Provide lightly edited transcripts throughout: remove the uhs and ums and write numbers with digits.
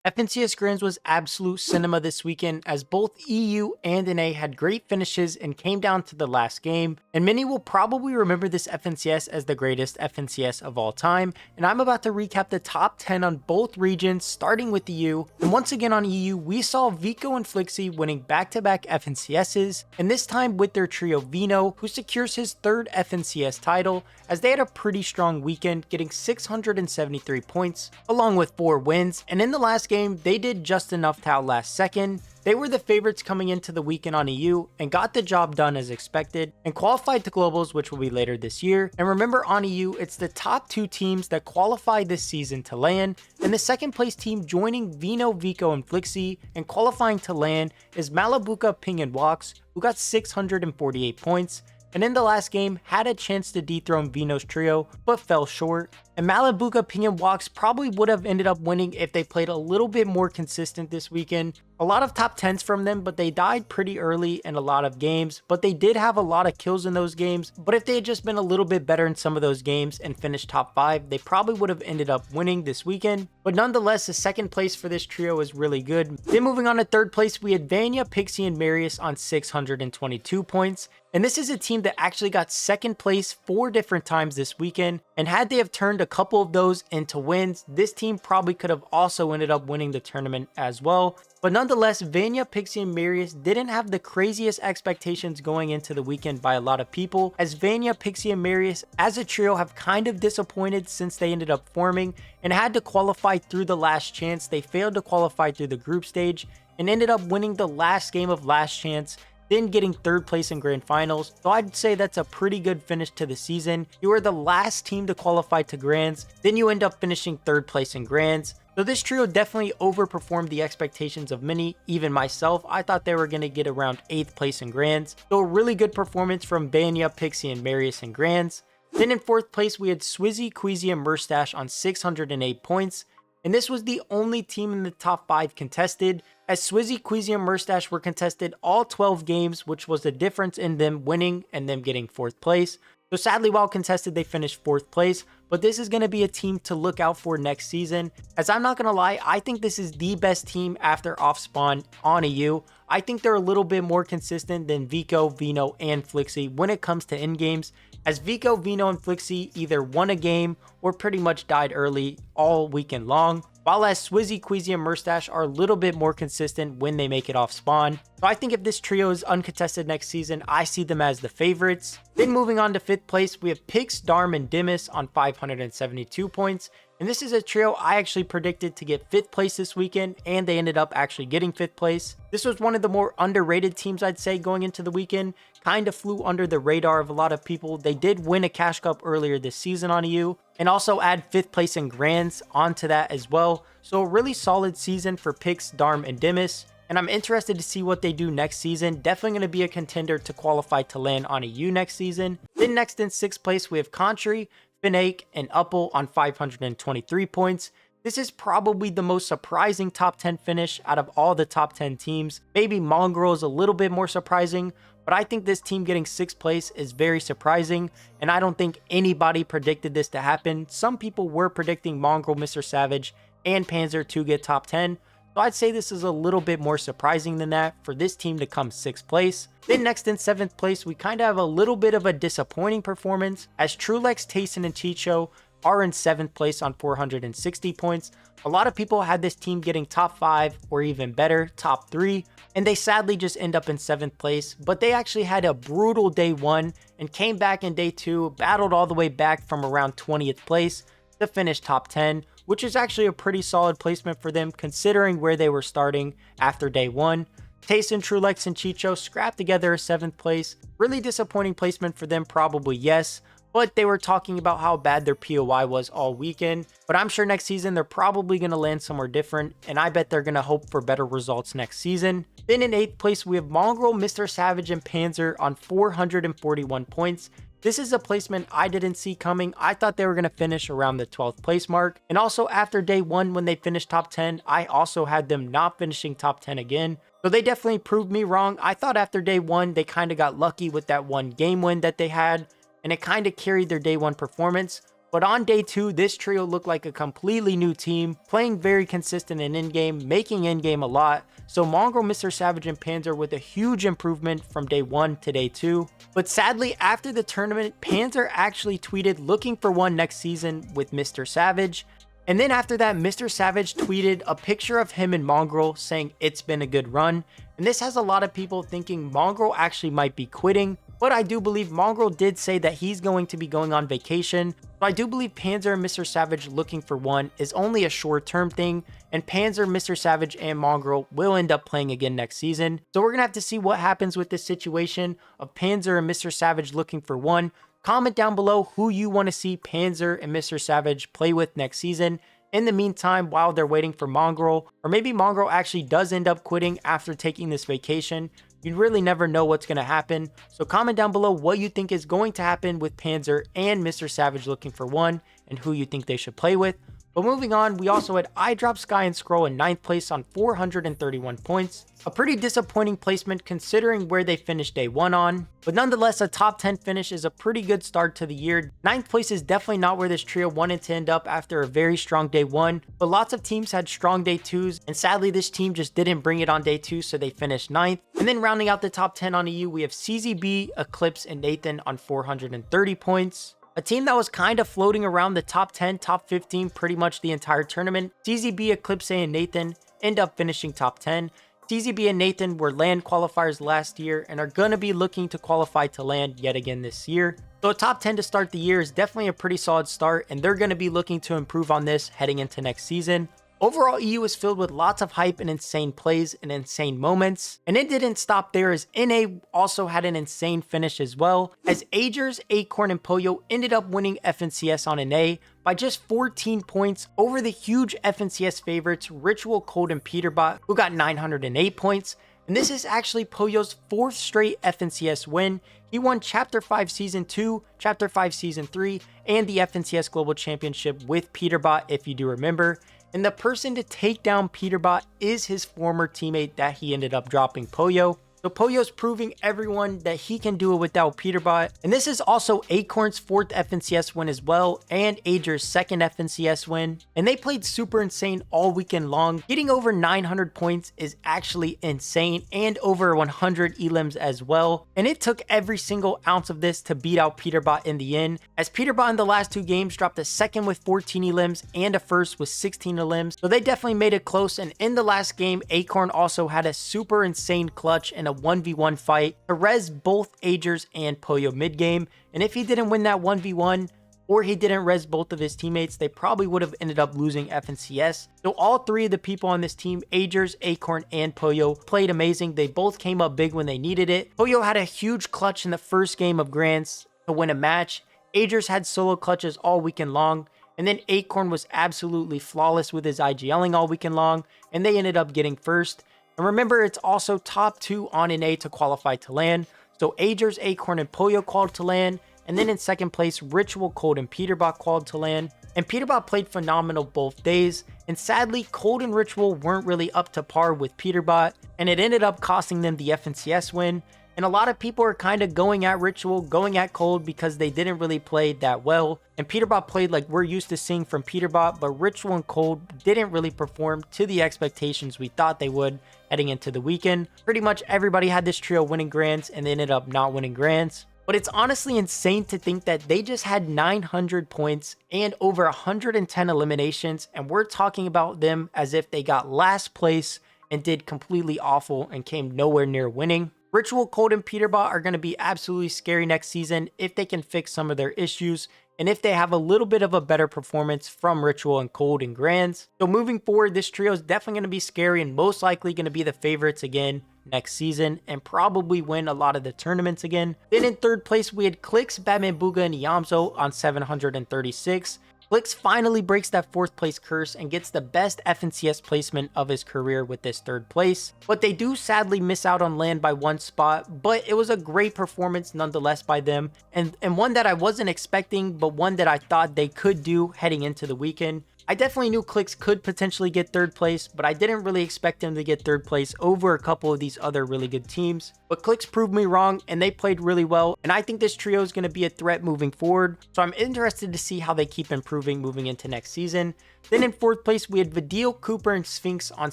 FNCS Grands was absolute cinema this weekend as both EU and NA had great finishes and came down to the last game, and many will probably remember this FNCS as the greatest FNCS of all time, and I'm about to recap the top 10 on both regions starting with EU, and once again on EU we saw Vico and Flixie winning back-to-back FNCSs, and this time with their trio Vino, who secures his third FNCS title as they had a pretty strong weekend getting 673 points along with 4 wins, and in the last game, they did just enough to outlast second. They were the favorites coming into the weekend on EU and got the job done as expected and qualified to globals, which will be later this year. And remember, on EU, it's the top 2 teams that qualify this season to LAN, and the second place team joining Vino, Vico, and Flixie and qualifying to LAN is Malabuka, Ping, and Wox, who got 648 points. And in the last game, had a chance to dethrone Vino's trio, but fell short. And Malabuka, Ping, and Wox probably would have ended up winning if they played a little bit more consistent this weekend. A lot of top 10s from them, but they died pretty early in a lot of games, but they did have a lot of kills in those games. But if they had just been a little bit better in some of those games and finished top 5, they probably would have ended up winning this weekend. But nonetheless, the second place for this trio is really good. Then moving on to third place, we had Vanya, Pixie, and Marius on 622 points. And this is a team that actually got second place 4 different times this weekend, and had they have turned a couple of those into wins, this team probably could have also ended up winning the tournament as well. But nonetheless, Vanya, Pixie, and Marius didn't have the craziest expectations going into the weekend by a lot of people, as Vanya, Pixie, and Marius as a trio have kind of disappointed since they ended up forming and had to qualify through the last chance. They failed to qualify through the group stage and ended up winning the last game of last chance, then getting third place in grand finals. So I'd say that's a pretty good finish to the season. You are the last team to qualify to grands, then you end up finishing third place in grands. So this trio definitely overperformed the expectations of many, even myself. I thought they were going to get around 8th place in grands. So a really good performance from Vanya, Pixie, and Marius in grands. Then in 4th place we had Swizzy, Queasy, and Murstache on 608 points. And this was the only team in the top 5 contested, as Swizzy, Queasy, and Murstache were contested all 12 games, which was the difference in them winning and them getting 4th place. So sadly, while contested, they finished 4th place, but this is going to be a team to look out for next season, as I'm not going to lie, I think this is the best team after off spawn on EU. I think they're a little bit more consistent than Vico, Vino, and Flixie when it comes to end games, as Vico, Vino, and Flixie either won a game or pretty much died early all weekend long, while as Swizzy, Queasy, and Murstache are a little bit more consistent when they make it off spawn. So I think if this trio is uncontested next season, I see them as the favorites. Then moving on to 5th place, we have Pix, Darm, and Dimas on 572 points. And this is a trio I actually predicted to get 5th place this weekend, and they ended up actually getting 5th place. This was one of the more underrated teams, I'd say, going into the weekend. Kind of flew under the radar of a lot of people. They did win a Cash Cup earlier this season on EU, and also add 5th place in Grands onto that as well. So a really solid season for Pix, Darm, and Dimas. And I'm interested to see what they do next season. Definitely going to be a contender to qualify to land on EU next season. Then next in 6th place, we have Contry, Finake, and Uppel on 523 points. This is probably the most surprising top 10 finish out of all the top 10 teams. Maybe Mongrel is a little bit more surprising, but I think this team getting 6th place is very surprising, and I don't think anybody predicted this to happen. Some people were predicting Mongrel, Mr. Savage, and Panzer to get top 10. So I'd say this is a little bit more surprising than that for this team to come 6th place. Then next in 7th place, we kind of have a little bit of a disappointing performance, as Trulex, Tayson, and Chicho are in 7th place on 460 points. A lot of people had this team getting top 5 or even better, top 3, and they sadly just end up in 7th place, but they actually had a brutal day 1 and came back in day 2, battled all the way back from around 20th place to finish top 10, which is actually a pretty solid placement for them considering where they were starting after day 1. Tayson, Trulex, and Chicho scrapped together a 7th place. Really disappointing placement for them, probably, yes, but they were talking about how bad their POI was all weekend. But I'm sure next season they're probably going to land somewhere different, and I bet they're going to hope for better results next season. Then in 8th place, we have Mongrel, Mr. Savage, and Panzer on 441 points. This is a placement I didn't see coming. I thought they were going to finish around the 12th place mark. And also after day 1 when they finished top 10, I also had them not finishing top 10 again. So they definitely proved me wrong. I thought after day 1, they kind of got lucky with that one game win that they had, and it kind of carried their day 1 performance. But on day 2, this trio looked like a completely new team, playing very consistent in in-game, making in-game a lot. So Mongrel, Mr. Savage, and Panzer with a huge improvement from day 1 to day 2. But sadly, after the tournament, Panzer actually tweeted looking for one next season with Mr. Savage. And then after that, Mr. Savage tweeted a picture of him and Mongrel saying it's been a good run. And this has a lot of people thinking Mongrel actually might be quitting. But I do believe Mongrel did say that he's going to be going on vacation. So I do believe Panzer and Mr. Savage looking for one is only a short-term thing. And Panzer, Mr. Savage, and Mongrel will end up playing again next season. So we're going to have to see what happens with this situation of Panzer and Mr. Savage looking for one. Comment down below who you want to see Panzer and Mr. Savage play with next season. In the meantime, while they're waiting for Mongrel, or maybe Mongrel actually does end up quitting after taking this vacation. You really never know what's going to happen. So comment down below what you think is going to happen with Panzer and Mr. Savage looking for one and who you think they should play with. But moving on, we also had iDrop, Sky, and Scroll in 9th place on 431 points. A pretty disappointing placement considering where they finished day 1 on. But nonetheless, a top 10 finish is a pretty good start to the year. 9th place is definitely not where this trio wanted to end up after a very strong day 1. But lots of teams had strong day 2s. And sadly, this team just didn't bring it on day 2, so they finished 9th. And then rounding out the top 10 on EU, we have CZB, Eclipse, and Nathan on 430 points. A team that was kind of floating around the top 10, top 15 pretty much the entire tournament. CZB, Eclipse, and Nathan end up finishing top 10. CZB and Nathan were LAN qualifiers last year and are going to be looking to qualify to LAN yet again this year. So a top 10 to start the year is definitely a pretty solid start, and they're going to be looking to improve on this heading into next season. Overall, EU is filled with lots of hype and insane plays and insane moments. And it didn't stop there, as NA also had an insane finish as well, as Agers, Acorn, and Poyo ended up winning FNCS on NA by just 14 points over the huge FNCS favorites Ritual, Cold, and Peterbot, who got 908 points. And this is actually Poyo's 4th straight FNCS win. He won Chapter 5 Season 2, Chapter 5 Season 3, and the FNCS Global Championship with Peterbot, if you do remember. And the person to take down Peterbot is his former teammate that he ended up dropping, Poyo. So Poyo's proving everyone that he can do it without Peterbot. And this is also Acorn's 4th FNCS win as well, and Ager's 2nd FNCS win. And they played super insane all weekend long. Getting over 900 points is actually insane, and over 100 elims as well. And it took every single ounce of this to beat out Peterbot in the end, as Peterbot in the last 2 games dropped a 2nd with 14 elims and a 1st with 16 elims. So they definitely made it close, and in the last game, Acorn also had a super insane clutch and a 1v1 fight to res both Agers and Poyo mid game. And if he didn't win that 1v1, or he didn't res both of his teammates, they probably would have ended up losing FNCS. So all 3 of the people on this team, Agers, Acorn, and Poyo, played amazing. They both came up big when they needed it. Poyo had a huge clutch in the first game of Grands to win a match. Agers had solo clutches all weekend long. And then Acorn was absolutely flawless with his IGLing all weekend long, and they ended up getting first. And remember, it's also top 2 on NA to qualify to LAN. So Agers, Acorn, and Poyo qualified to LAN. And then in 2nd place, Ritual, Cold, and Peterbot qualified to LAN. And Peterbot played phenomenal both days. And sadly, Cold and Ritual weren't really up to par with Peterbot, and it ended up costing them the FNCS win. And a lot of people are kind of going at Ritual, going at Cold, because they didn't really play that well. And Peterbot played like we're used to seeing from Peterbot, but Ritual and Cold didn't really perform to the expectations we thought they would heading into the weekend. Pretty much everybody had this trio winning Grands, and they ended up not winning Grands. But it's honestly insane to think that they just had 900 points and over 110 eliminations, and we're talking about them as if they got last place and did completely awful and came nowhere near winning. Ritual, Cold, and Peterbot are going to be absolutely scary next season if they can fix some of their issues and if they have a little bit of a better performance from Ritual and Cold and Grands. So moving forward, this trio is definitely going to be scary and most likely going to be the favorites again next season and probably win a lot of the tournaments again. Then in 3rd place, we had Clix, Batman Booga, and Yamzo on 736. Clix finally breaks that 4th place curse and gets the best FNCS placement of his career with this 3rd place. But they do sadly miss out on LAN by 1 spot, but it was a great performance nonetheless by them, and one that I wasn't expecting, but one that I thought they could do heading into the weekend. I definitely knew Clix could potentially get third place, but I didn't really expect him to get third place over a couple of these other really good teams. But Clix proved me wrong, and they played really well, and I think this trio is going to be a threat moving forward, so I'm interested to see how they keep improving moving into next season. Then in fourth place, we had Vidil, Cooper, and Sphinx on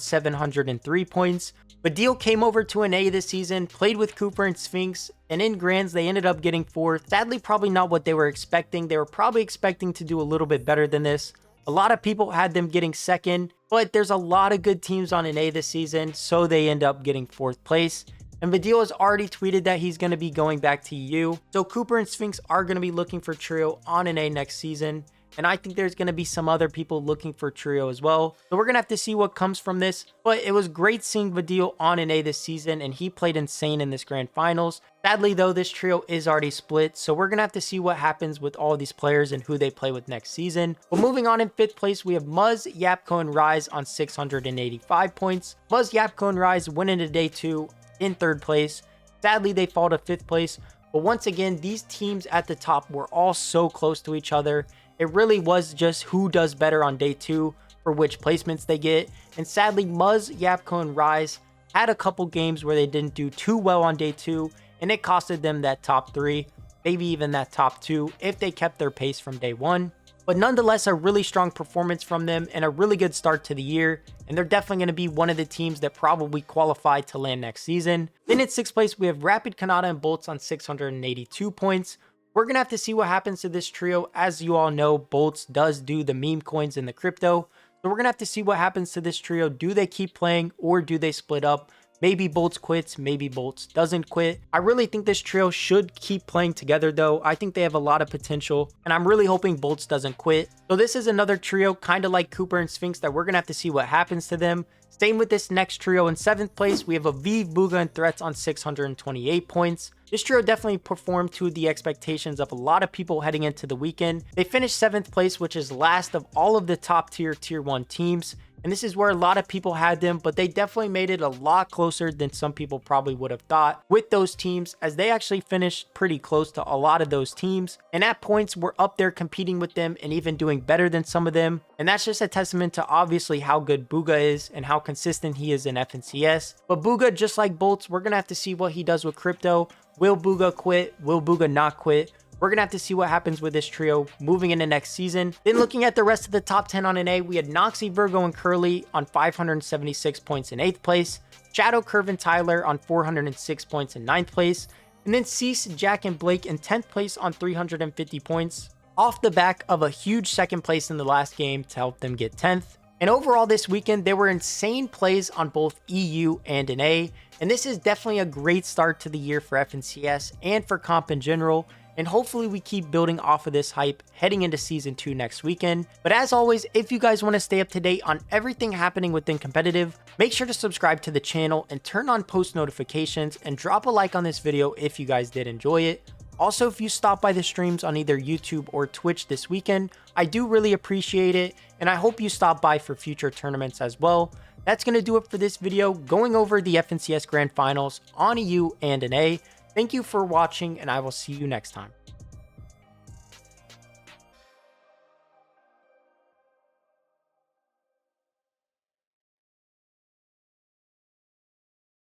703 points. Vidil came over to an A this season, played with Cooper and Sphinx, and in grands, they ended up getting fourth. Sadly, probably not what they were expecting. They were probably expecting to do a little bit better than this. A lot of people had them getting second, but there's a lot of good teams on an A this season, so they end up getting fourth place. And Vidil has already tweeted that he's going to be going back to EU. So Cooper and Sphinx are going to be looking for trio on an A next season. And I think there's going to be some other people looking for trio as well. So we're going to have to see what comes from this. But it was great seeing Vidil on an A this season, and he played insane in this grand finals. Sadly though, this trio is already split, so we're going to have to see what happens with all these players and who they play with next season. But moving on, in fifth place, we have Muzz, Yapko, and Rise on 685 points. Muzz, Yapko, and Rise went into day 2 in third place. Sadly, they fall to fifth place. But once again, these teams at the top were all so close to each other. It really was just who does better on day 2 for which placements they get. And sadly, Muzz, Yapko, and Rise had a couple games where they didn't do too well on day 2, and it costed them that top 3, maybe even that top 2 if they kept their pace from day 1. But nonetheless, a really strong performance from them and a really good start to the year. And they're definitely going to be one of the teams that probably qualify to land next season. Then in sixth place, we have Rapid, Kanata, and Bolts on 682 points. We're going to have to see what happens to this trio. As you all know, Bolts does do the meme coins in the crypto. So we're going to have to see what happens to this trio. Do they keep playing or do they split up? Maybe Bolts quits, maybe Bolts doesn't quit. I really think this trio should keep playing together though. I think they have a lot of potential, and I'm really hoping Bolts doesn't quit. So this is another trio, kind of like Cooper and Sphinx, that we're going to have to see what happens to them. Same with this next trio. In seventh place, we have Aviv, Booga, and Threats on 628 points. This trio definitely performed to the expectations of a lot of people heading into the weekend. They finished 7th place, which is last of all of the top tier 1 teams. And this is where a lot of people had them, but they definitely made it a lot closer than some people probably would have thought with those teams, as they actually finished pretty close to a lot of those teams. And at points, we're up there competing with them and even doing better than some of them. And that's just a testament to obviously how good Booga is and how consistent he is in FNCS. But Booga, just like Bolts, we're going to have to see what he does with crypto. Will Booga quit? Will Booga not quit? We're going to have to see what happens with this trio moving into next season. Then looking at the rest of the top 10 on an A, we had Noxy, Virgo, and Curly on 576 points in 8th place. Shadow, Curve, and Tyler on 406 points in 9th place. And then Cease, Jack, and Blake in 10th place on 350 points. Off the back of a huge 2nd place in the last game to help them get 10th. And overall this weekend, there were insane plays on both EU and an A. And this is definitely a great start to the year for FNCS and for comp in general. And hopefully we keep building off of this hype heading into season 2 next weekend. But as always, if you guys want to stay up to date on everything happening within competitive, make sure to subscribe to the channel and turn on post notifications and drop a like on this video if you guys did enjoy it. Also, if you stop by the streams on either YouTube or Twitch this weekend, I do really appreciate it, and I hope you stop by for future tournaments as well. That's going to do it for this video, going over the FNCS Grand Finals on EU and an A. Thank you for watching, and I will see you next time.